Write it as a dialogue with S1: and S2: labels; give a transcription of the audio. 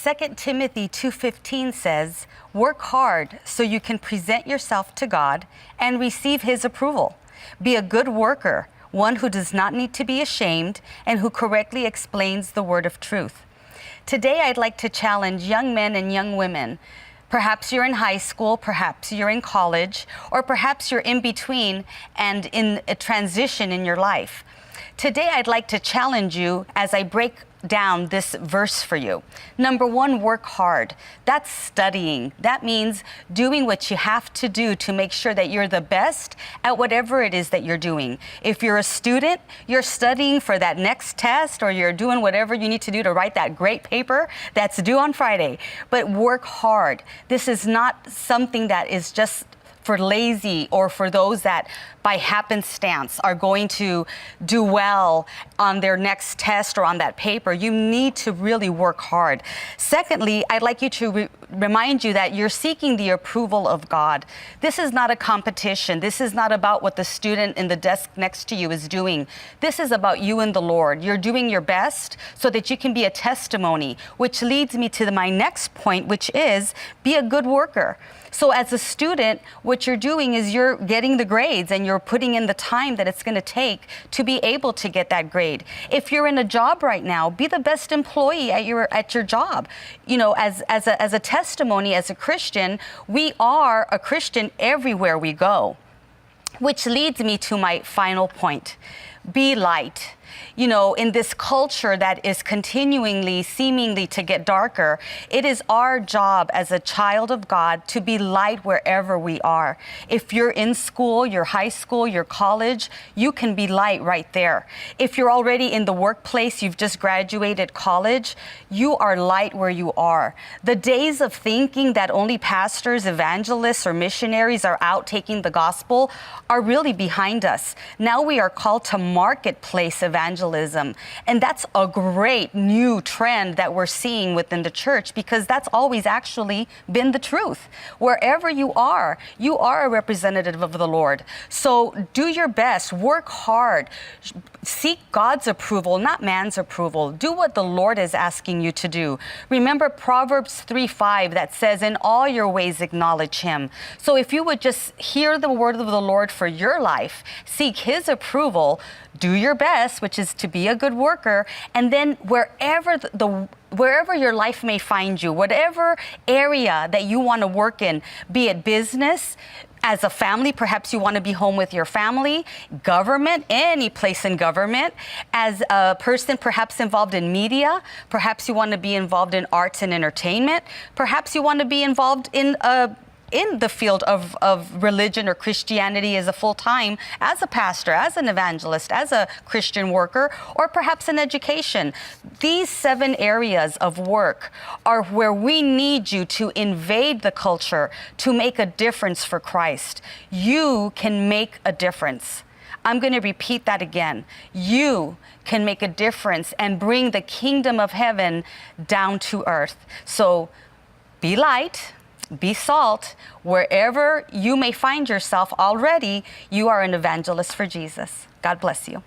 S1: 2 Timothy 2:15 says, work hard so you can present yourself to God and receive his approval. Be a good worker, one who does not need to be ashamed and who correctly explains the word of truth. Today, I'd like to challenge young men and young women. Perhaps you're in high school, perhaps you're in college, or perhaps you're in between and in a transition in your life. Today, I'd like to challenge you as I break down this verse for you. Number one, work hard. That's studying. That means doing what you have to do to make sure that you're the best at whatever it is that you're doing. If you're a student, you're studying for that next test, or you're doing whatever you need to do to write that great paper that's due on Friday. But work hard. This is not something that is just for lazy or for those that by happenstance are going to do well on their next test or on that paper. You need to really work hard. Secondly, I'd like you to remind you that you're seeking the approval of God. This is not a competition. This is not about what the student in the desk next to you is doing. This is about you and the Lord. You're doing your best so that you can be a testimony, which leads me to my next point, which is be a good worker. So as a student, what you're doing is you're getting the grades and you're putting in the time that it's going to take to be able to get that grade. If you're in a job right now, be the best employee at your job. You know, as a testimony, as a Christian, we are a Christian everywhere we go. Which leads me to my final point. Be light. You know, in this culture that is continually, seemingly to get darker, it is our job as a child of God to be light wherever we are. If you're in school, your high school, your college, you can be light right there. If you're already in the workplace, you've just graduated college, you are light where you are. The days of thinking that only pastors, evangelists, or missionaries are out taking the gospel are really behind us. Now we are called to marketplace evangelism. And that's a great new trend that we're seeing within the church, because that's always actually been the truth. Wherever you are a representative of the Lord. So do your best, work hard, seek God's approval, not man's approval. Do what the Lord is asking you to do. Remember Proverbs 3:5 that says, in all your ways acknowledge him. So if you would just hear the word of the Lord for your life, seek his approval, do your best, which is to be a good worker, and then wherever your life may find you, whatever area that you want to work in, be it business, as a family, perhaps you want to be home with your family, government, any place in government, as a person perhaps involved in media, perhaps you want to be involved in arts and entertainment, perhaps you want to be involved in the field of religion or Christianity as a full-time, as a pastor, as an evangelist, as a Christian worker, or perhaps in education. These 7 areas of work are where we need you to invade the culture to make a difference for Christ. You can make a difference. I'm going to repeat that again. You can make a difference and bring the kingdom of heaven down to earth. So be light. Be salt. Wherever you may find yourself already, you are an evangelist for Jesus. God bless you.